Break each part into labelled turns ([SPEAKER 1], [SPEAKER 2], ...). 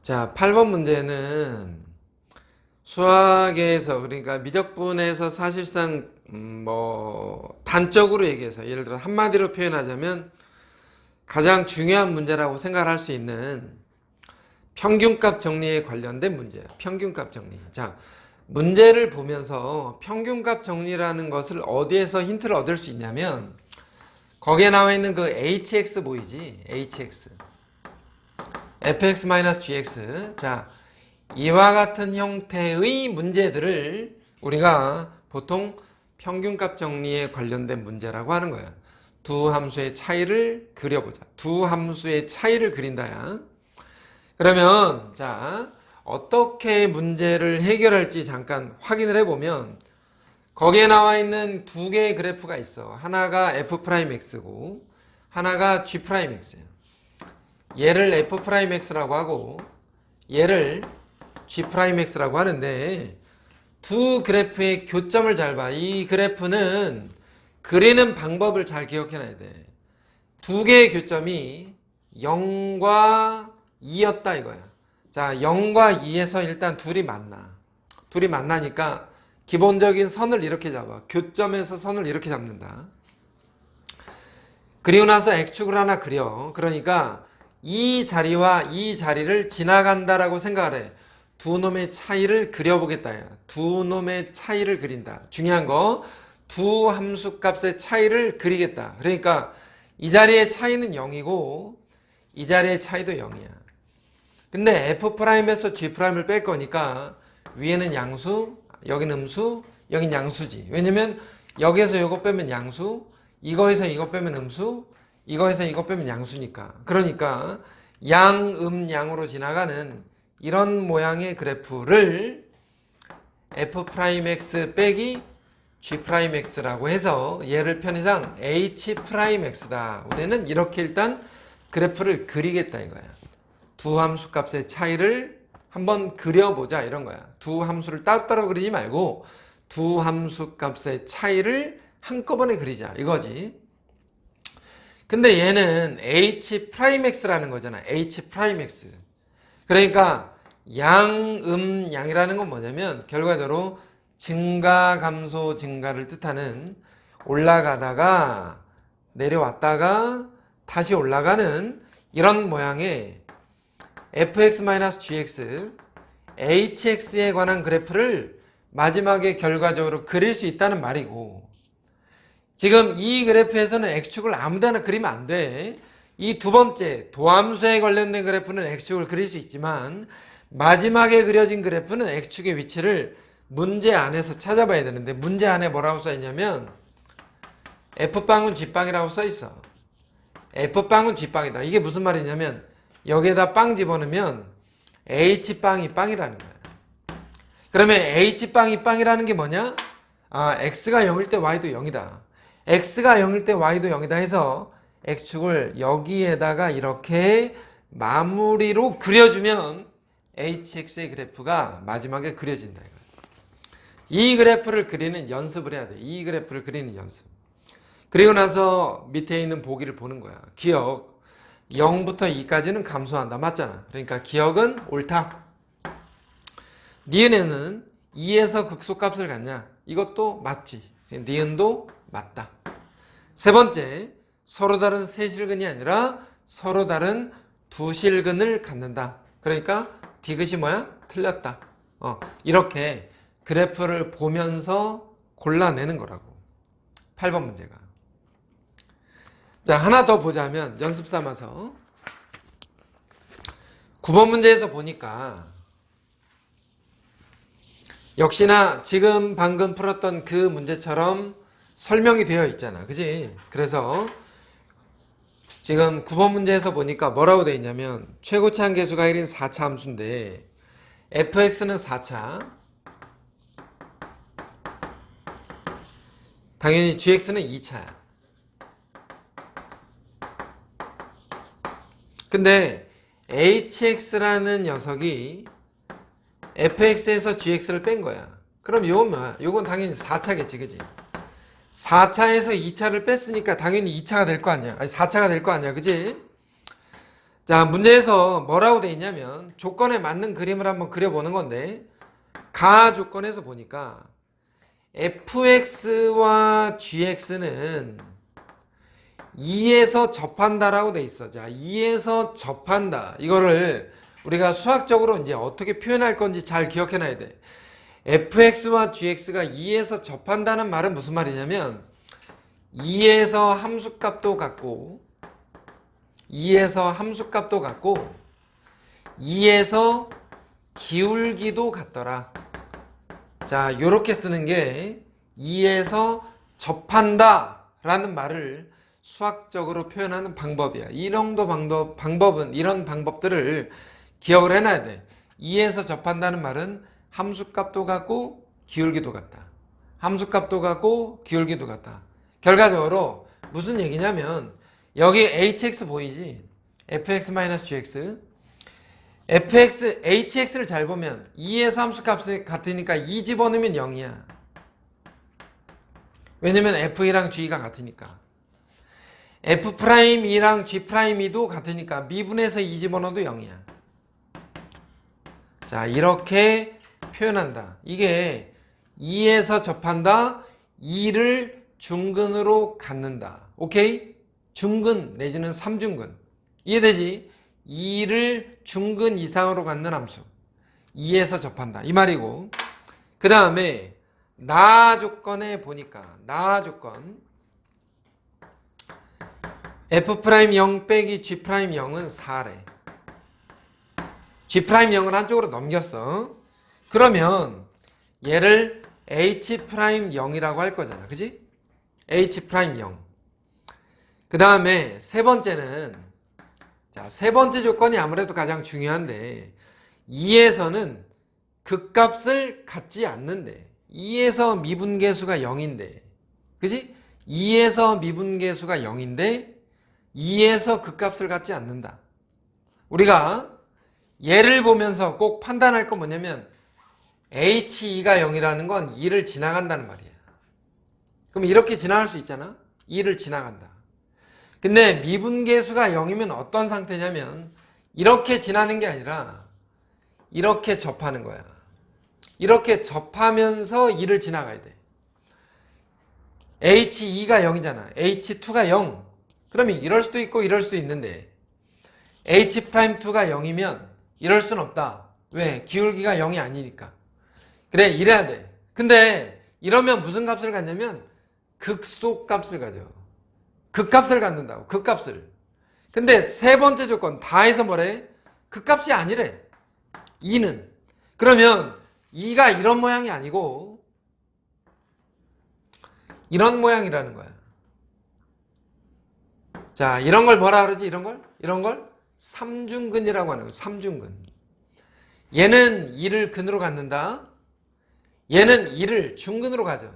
[SPEAKER 1] 자, 8번 문제는 수학에서, 그러니까 미적분에서 사실상 단적으로 얘기해서, 예를 들어 한마디로 표현하자면 가장 중요한 문제라고 생각할 수 있는 평균값 정리에 관련된 문제예요. 평균값 정리. 자, 문제를 보면서 평균값 정리라는 것을 어디에서 힌트를 얻을 수 있냐면, 거기에 나와 있는 그 hx 보이지? hx. fx-gx. 자, 이와 같은 형태의 문제들을 우리가 보통 평균값 정리에 관련된 문제라고 하는 거야. 두 함수의 차이를 그려보자. 두 함수의 차이를 그린다야. 그러면 자, 어떻게 문제를 해결할지 잠깐 확인을 해보면, 거기에 나와 있는 두 개의 그래프가 있어. 하나가 f'x고 하나가 g'x예요. 얘를 f'x라고 하고 얘를 g'x라고 하는데, 두 그래프의 교점을 잘 봐. 이 그래프는 그리는 방법을 잘 기억해놔야 돼. 두 개의 교점이 0과 2였다 이거야. 자, 0과 2에서 일단 둘이 만나. 둘이 만나니까 기본적인 선을 이렇게 잡아. 교점에서 선을 이렇게 잡는다. 그리고 나서 x축을 하나 그려. 그러니까 이 자리와 이 자리를 지나간다라고 생각을 해. 두 놈의 차이를 그려보겠다. 두 놈의 차이를 그린다. 중요한 거, 두 함수 값의 차이를 그리겠다. 그러니까 이 자리의 차이는 0이고 이 자리의 차이도 0이야. 근데 f'에서 g'을 뺄 거니까 위에는 양수, 여기는 음수, 여긴 양수지. 왜냐면 여기에서 이거 빼면 양수, 이거에서 이거 빼면 음수, 이거에서 이거 빼면 양수니까. 그러니까 양, 양으로 지나가는 이런 모양의 그래프를 f'x 빼기 g'x라고 해서 얘를 편의상 h'x다. 우리는 이렇게 일단 그래프를 그리겠다 이거야. 두 함수 값의 차이를 한번 그려보자 이런 거야. 두 함수를 따로따로 그리지 말고 두 함수 값의 차이를 한꺼번에 그리자 이거지. 근데 얘는 h'x라는 거잖아. h'x. 그러니까 양이라는 건 뭐냐면 결과적으로 증가, 감소, 증가를 뜻하는, 올라가다가 내려왔다가 다시 올라가는 이런 모양의 fx-gx, hx에 관한 그래프를 마지막에 결과적으로 그릴 수 있다는 말이고, 지금 이 그래프에서는 x축을 아무데나 그리면 안 돼. 이 두 번째 도함수에 관련된 그래프는 x축을 그릴 수 있지만 마지막에 그려진 그래프는 x축의 위치를 문제 안에서 찾아봐야 되는데, 문제 안에 뭐라고 써있냐면 f빵은 g빵이라고 써있어. f빵은 g빵이다. 이게 무슨 말이냐면 여기에다 빵 집어넣으면 h빵이 빵이라는 거야. 그러면 h빵이 빵이라는 게 뭐냐? x가 0일 때 y도 0이다. x가 0일 때 y도 0이다 해서 x축을 여기에다가 이렇게 마무리로 그려주면 hx의 그래프가 마지막에 그려진다. 이 그래프를 그리는 연습을 해야 돼. 이 그래프를 그리는 연습. 그리고 나서 밑에 있는 보기를 보는 거야. 기억. 0부터 2까지는 감소한다. 맞잖아. 그러니까 기억은 옳다. 니은에는 2에서 극소값을 갖냐? 이것도 맞지. 니은도 맞다. 세 번째, 서로 다른 세 실근이 아니라 서로 다른 두 실근을 갖는다. 그러니까 디귿이 뭐야? 틀렸다. 이렇게 그래프를 보면서 골라내는 거라고. 8번 문제가. 자, 하나 더 보자면 연습 삼아서 9번 문제에서 보니까 역시나 지금 방금 풀었던 그 문제처럼 설명이 되어 있잖아. 그지? 그래서 지금 9번 문제에서 보니까 뭐라고 되어 있냐면 최고차 한계수가 1인 4차 함수인데 fx는 4차, 당연히 gx는 2차야. 근데 hx라는 녀석이 fx에서 gx를 뺀 거야. 그럼 이건 뭐야? 이건 당연히 4차겠지. 그지? 4차에서 2차를 뺐으니까 당연히 2차가 될 거 아니야. 아니 4차가 될 거 아니야. 그지? 자, 문제에서 뭐라고 돼 있냐면 조건에 맞는 그림을 한번 그려보는 건데 가 조건에서 보니까 fx와 gx는 2에서 접한다라고 돼 있어. 자, 2에서 접한다. 이거를 우리가 수학적으로 이제 어떻게 표현할 건지 잘 기억해 놔야 돼. fx와 gx가 2에서 접한다는 말은 무슨 말이냐면 2에서 함수값도 같고 2에서 함수값도 같고 2에서 기울기도 같더라. 자, 요렇게 쓰는 게 2에서 접한다 라는 말을 수학적으로 표현하는 방법이야. 이런 방법들을 기억을 해놔야 돼. 2에서 접한다는 말은 함수값도 같고 기울기도 같다. 함수값도 같고 기울기도 같다. 결과적으로 무슨 얘기냐면 여기 hx 보이지? fx-gx hx를 잘 보면 2에서 함수값이 같으니까 2 집어넣으면 0이야. 왜냐면 f이랑 g가 같으니까. f'E랑 g'E도 같으니까 미분해서 2 집어넣어도 0이야. 자, 이렇게 표현한다. 이게 2에서 접한다. 2를 중근으로 갖는다. 오케이? 중근 내지는 3중근. 이해되지? 2를 중근 이상으로 갖는 함수. 2에서 접한다. 이 말이고. 그 다음에 나 조건에 보니까 나 조건 f'0 빼기 g'0은 4래. g'0을 한쪽으로 넘겼어. 그러면 얘를 h'0이라고 할 거잖아. 그지? h'0. 그 다음에 세 번째는, 자, 세 번째 조건이 아무래도 가장 중요한데 2에서는 극값을 갖지 않는데 2에서 미분계수가 0인데, 그지? 2에서 미분계수가 0인데 2에서 극값을 갖지 않는다. 우리가 얘를 보면서 꼭 판단할 건 뭐냐면 H2가 0이라는 건 2를 지나간다는 말이야. 그럼 이렇게 지나갈 수 있잖아. 2를 지나간다. 근데 미분계수가 0이면 어떤 상태냐면 이렇게 지나는 게 아니라 이렇게 접하는 거야. 이렇게 접하면서 2를 지나가야 돼. H2가 0이잖아. H2가 0. 그러면 이럴 수도 있고 이럴 수도 있는데 H'2가 0이면 이럴 순 없다. 왜? 기울기가 0이 아니니까. 그래, 이래야 돼. 근데 이러면 무슨 값을 갖냐면 극소값을 가져. 극값을 갖는다고. 극값을. 근데 세 번째 조건 다 해서 뭐래? 극값이 아니래. 2는. 그러면 2가 이런 모양이 아니고 이런 모양이라는 거야. 자, 이런 걸 뭐라 그러지? 이런 걸 3중근이라고 하는 거야. 3중근. 얘는 2를 근으로 갖는다. 얘는 2를 중근으로 가져.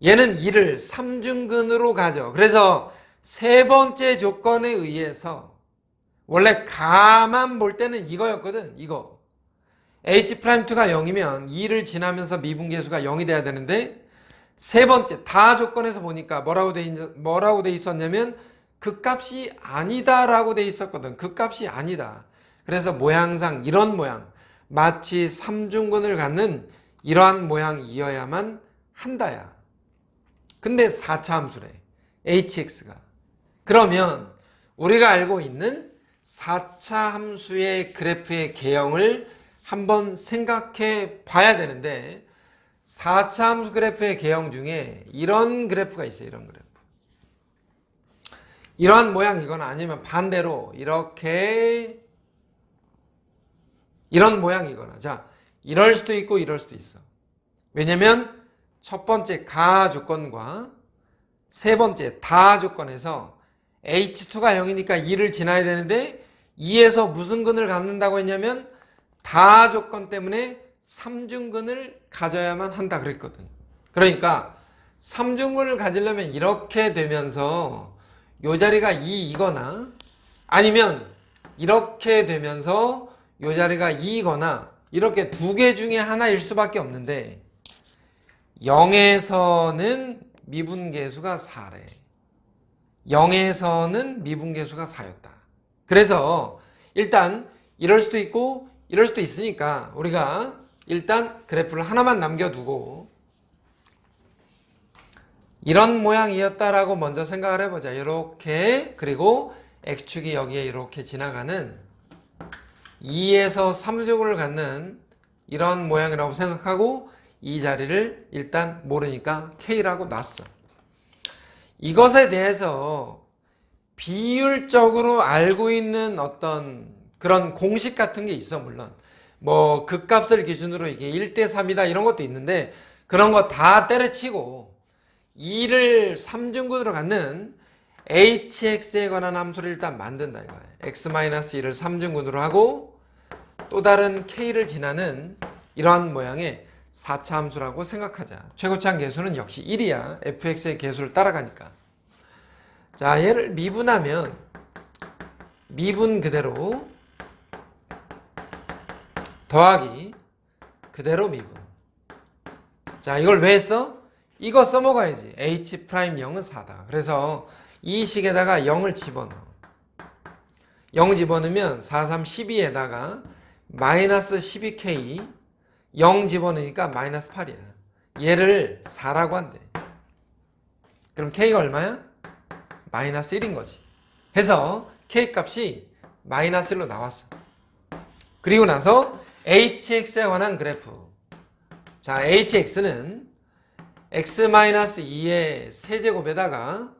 [SPEAKER 1] 얘는 2를 3중근으로 가져. 그래서 세 번째 조건에 의해서 원래 가만 볼 때는 이거였거든. 이거. H'2가 0이면 2를 지나면서 미분계수가 0이 돼야 되는데 세 번째 다 조건에서 보니까 뭐라고 돼 있었냐면 극값이 아니다라고 돼 있었거든. 극값이 아니다. 그래서 모양상 이런 모양, 마치 3중근을 갖는 이러한 모양이어야만 한다야. 근데 4차 함수래. hx가. 그러면 우리가 알고 있는 4차 함수의 그래프의 개형을 한번 생각해 봐야 되는데 4차 함수 그래프의 개형 중에 이런 그래프가 있어요. 이런 그래프. 이러한 모양이거나 아니면 반대로 이렇게 이런 모양이거나, 자, 이럴 수도 있고 이럴 수도 있어. 왜냐면 첫 번째 가 조건과 세 번째 다 조건에서 H2가 0이니까 2를 지나야 되는데 2에서 무슨 근을 갖는다고 했냐면 다 조건 때문에 3중근을 가져야만 한다 그랬거든. 그러니까 3중근을 가지려면 이렇게 되면서 요 자리가 2이거나 아니면 이렇게 되면서 요 자리가 2이거나 이렇게 두 개 중에 하나일 수밖에 없는데 0에서는 미분계수가 4래. 0에서는 미분계수가 4였다. 그래서 일단 이럴 수도 있고 이럴 수도 있으니까 우리가 일단 그래프를 하나만 남겨두고 이런 모양이었다라고 먼저 생각을 해보자. 이렇게, 그리고 X축이 여기에 이렇게 지나가는 2에서 3제곱을 갖는 이런 모양이라고 생각하고 이 자리를 일단 모르니까 K라고 놨어. 이것에 대해서 비율적으로 알고 있는 어떤 그런 공식 같은 게 있어. 물론 뭐 극값을 기준으로 이게 1대3이다 이런 것도 있는데 그런 거 다 때려치고 2를 3중근으로 갖는 hx에 관한 함수를 일단 만든다 이거야. x-2를 3중근으로 하고 또 다른 k를 지나는 이러한 모양의 4차 함수라고 생각하자. 최고차항 계수는 역시 1이야. fx의 계수를 따라가니까. 자, 얘를 미분하면 미분 그대로 더하기 그대로 미분. 자, 이걸 왜 했어? 이거 써먹어야지. h'0은 4다. 그래서 이 식에다가 0을 집어넣어. 0 집어넣으면 4, 3, 12에다가 마이너스 12k 0 집어넣으니까 마이너스 8이야. 얘를 4라고 한대. 그럼 k가 얼마야? 마이너스 1인 거지. 해서 k 값이 마이너스 1로 나왔어. 그리고 나서 hx에 관한 그래프. 자, hx는 x-2의 세제곱에다가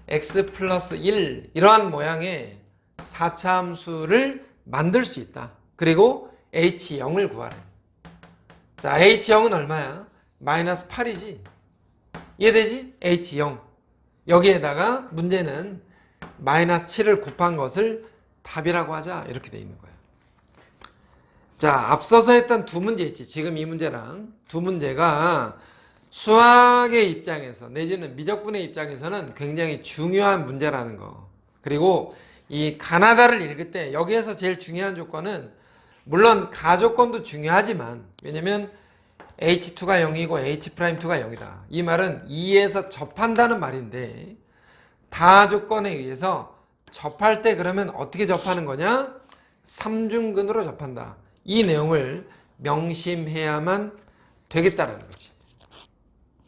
[SPEAKER 1] x 플러스 1 이러한 모양의 4차 함수를 만들 수 있다. 그리고 h0을 구하래. 자, h0은 얼마야? 마이너스 8이지. 이해되지? h0. 여기에다가 문제는 마이너스 7을 곱한 것을 답이라고 하자. 이렇게 돼 있는 거야. 자, 앞서서 했던 두 문제 있지. 지금 이 문제랑 두 문제가 수학의 입장에서 내지는 미적분의 입장에서는 굉장히 중요한 문제라는 거. 그리고 이 가나다를 읽을 때 여기에서 제일 중요한 조건은 물론 가조건도 중요하지만 왜냐면 h2가 0이고 h'2가 0이다. 이 말은 2에서 접한다는 말인데 다조건에 의해서 접할 때 그러면 어떻게 접하는 거냐? 3중근으로 접한다. 이 내용을 명심해야만 되겠다라는 거지.